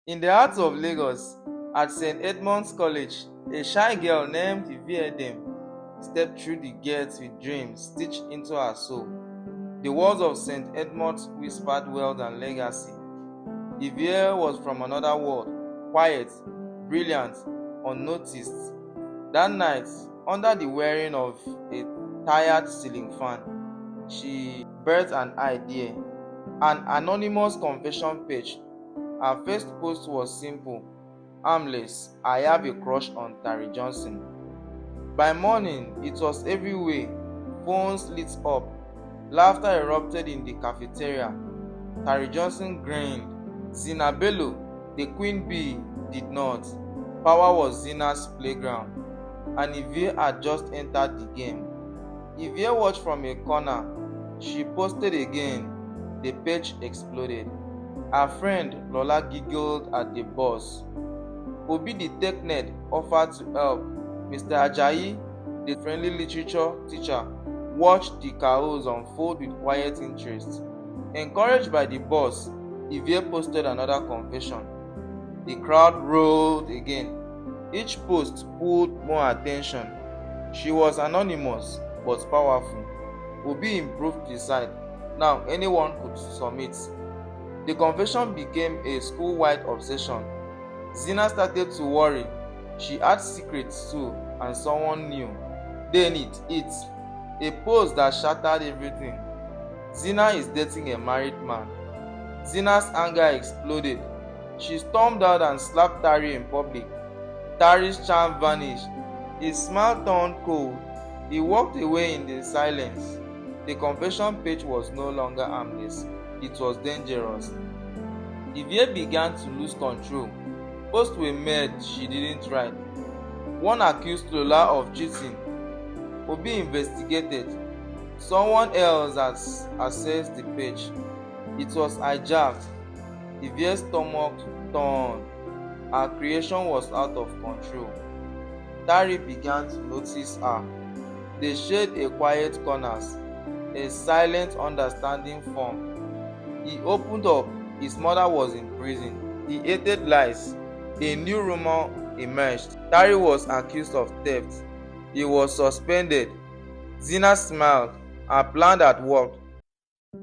In the heart of Lagos, at St. Edmund's College, a shy girl named Edmund stepped through the gates with dreams stitched into her soul. The walls of St. Edmund's whispered wealth and legacy. Evie was from another world, quiet, brilliant, unnoticed. That night, under the wearing of a tired ceiling fan, she birthed an idea, an anonymous confession page. Her first post was simple: harmless, I have a crush on Terry Johnson. By morning, it was everywhere. Phones lit up. Laughter erupted in the cafeteria. Terry Johnson grinned. Zina Bello, the queen bee, did not. Power was Zina's playground, and Evie had just entered the game. Evie watched from a corner. She posted again. The page exploded. Her friend Lola giggled at the boss. Obi the tech nerd offered to help. Mr. Ajayi, the friendly literature teacher, watched the chaos unfold with quiet interest. Encouraged by the boss, Evie posted another confession. The crowd roared again. Each post pulled more attention. She was anonymous but powerful. Obi improved the site. Now anyone could submit. The confession became a school-wide obsession. Zina started to worry. She had secrets too, and someone knew. Then it. A post that shattered everything. Zina is dating a married man. Zina's anger exploded. She stormed out and slapped Tari in public. Tari's charm vanished. His smile turned cold. He walked away in the silence. The confession page was no longer harmless. It was dangerous. Evie began to lose control. Posts were made she didn't write. One accused Lola of cheating. Obi investigated. Someone else has accessed the page. It was hijacked. Evie's stomach turned. Her creation was out of control. Tari began to notice her. They shared a quiet corners. A silent understanding formed. He opened up. His mother was in prison. He hated lies. A new rumor emerged. Tari was accused of theft. He was suspended. Zina smiled. Her plan had worked.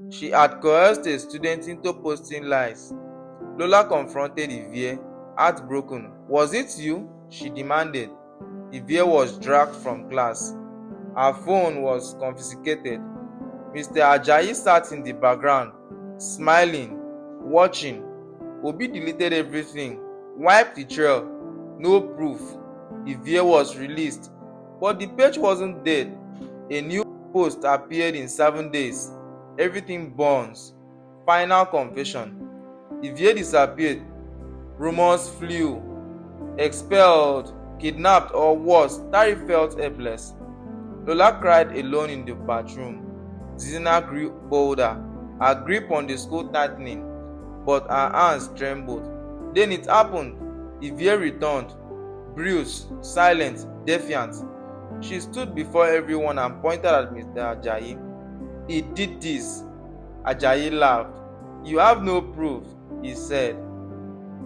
She had coerced a student into posting lies. Lola confronted Evie, heartbroken. Was it you? She demanded. Evie was dragged from class. Her phone was confiscated. Mr. Ajayi sat in the background, smiling, watching. Obi deleted everything, wiped the trail. No proof. Evie was released, but the page wasn't dead. A new post appeared in 7 days. Everything burns. Final confession. Evie disappeared. Rumors flew. Expelled, kidnapped, or worse, Tari felt helpless. Lola cried alone in the bathroom. Zina grew bolder, her grip on the school tightening, but her hands trembled. Then it happened. Evie returned, bruised, silent, defiant. She stood before everyone and pointed at Mr. Ajayi. He did this. Ajayi laughed. You have no proof, he said.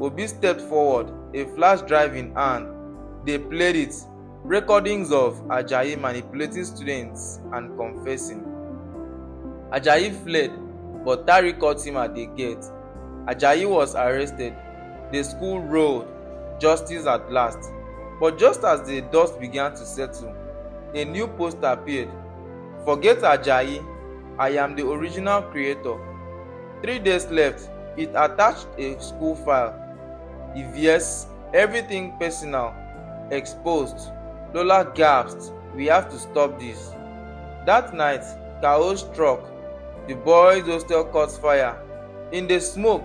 Obi stepped forward, a flash drive in hand. They played it. Recordings of Ajayi manipulating students and confessing. Ajayi fled, but Tari caught him at the gate. Ajayi was arrested. The school roared, justice at last. But just as the dust began to settle, a new post appeared. Forget Ajayi, I am the original creator. 3 days left. It attached a school file. Evie's everything personal, exposed. Lola gasped. We have to stop this. That night, chaos struck. The boys' hostel caught fire. In the smoke,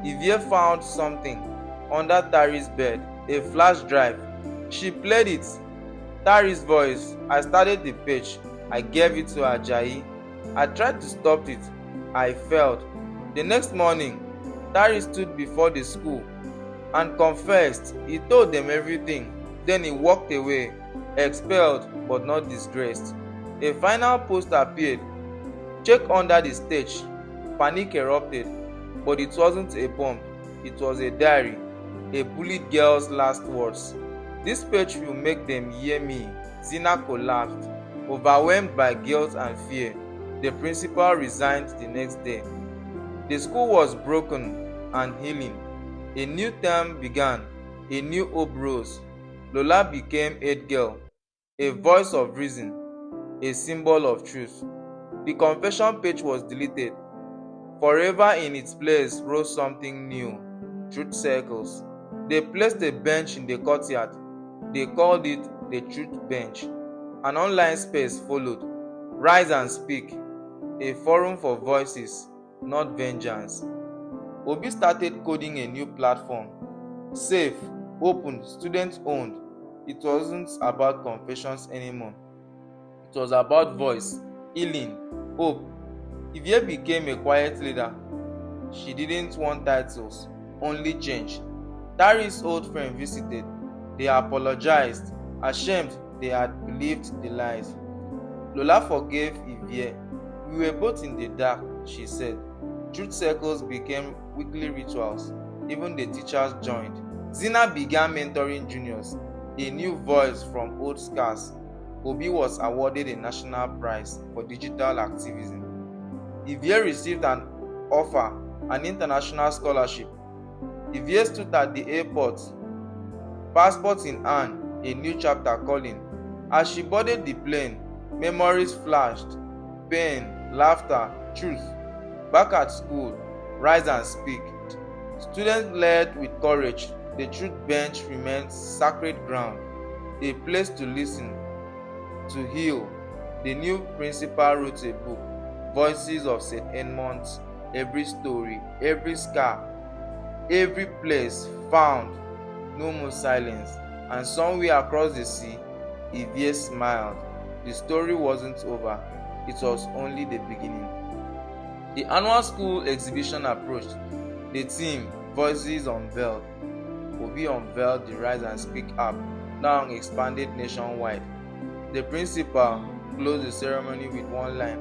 Evie found something under Tari's bed, a flash drive. She played it. Tari's voice. I started the page. I gave it to Ajayi. I tried to stop it. I failed. The next morning, Tari stood before the school and confessed. He told them everything. Then he walked away, expelled but not disgraced. A final post appeared. Check under the stage. Panic erupted, but it wasn't a bomb. It was a diary. a bullied girl's last words. This page will make them hear me. Zina collapsed. Overwhelmed by guilt and fear, the principal resigned the next day. The school was broken and healing. A new term began. A new hope rose. Lola became head girl, a voice of reason, a symbol of truth. The confession page was deleted. Forever in its place rose something new, truth circles. They placed a bench in the courtyard. They called it the truth bench. An online space followed. Rise and speak, a forum for voices, not vengeance. Obi started coding a new platform. Safe, open, student-owned. It wasn't about confessions anymore. It was about voice, healing, hope. Ivie became a quiet leader. She didn't want titles, only change. Tari's old friend visited. They apologized, ashamed they had believed the lies. Lola forgave Ivie. We were both in the dark, she said. Truth circles became weekly rituals. Even the teachers joined. Zina began mentoring juniors, a new voice from old scars. Obi was awarded a national prize for digital activism. Ivie received an offer, an international scholarship. Ivie stood at the airport, passport in hand, a new chapter calling. As she boarded the plane, memories flashed. Pain, laughter, truth. Back at school, rise and speak. Students led with courage. The truth bench remains sacred ground, a place to listen, to heal. The new principal wrote a book, Voices of St. Edmund. Every story, every scar, every place found. No more silence. And somewhere across the sea, Ivie smiled. The story wasn't over. It was only the beginning. The annual school exhibition approached. The theme, Voices Unveiled. Obi unveiled the Rise and Speak app, now expanded nationwide. The principal closed the ceremony with one line,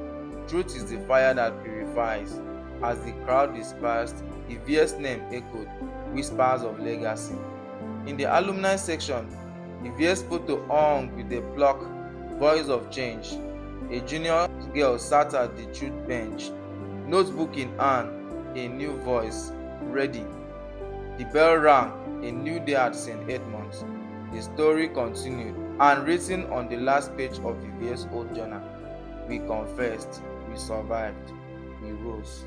"Truth is the fire that purifies." As the crowd dispersed, Ivie's name echoed, whispers of legacy. In the alumni section, Ivie's photo hung with a plaque, Voice of Change. A junior girl sat at the truth bench, notebook in hand, a new voice, ready. The bell rang, a new day at St. Edmund's. The story continued, and written on the last page of Ivie's old journal, we confessed, we survived, we rose.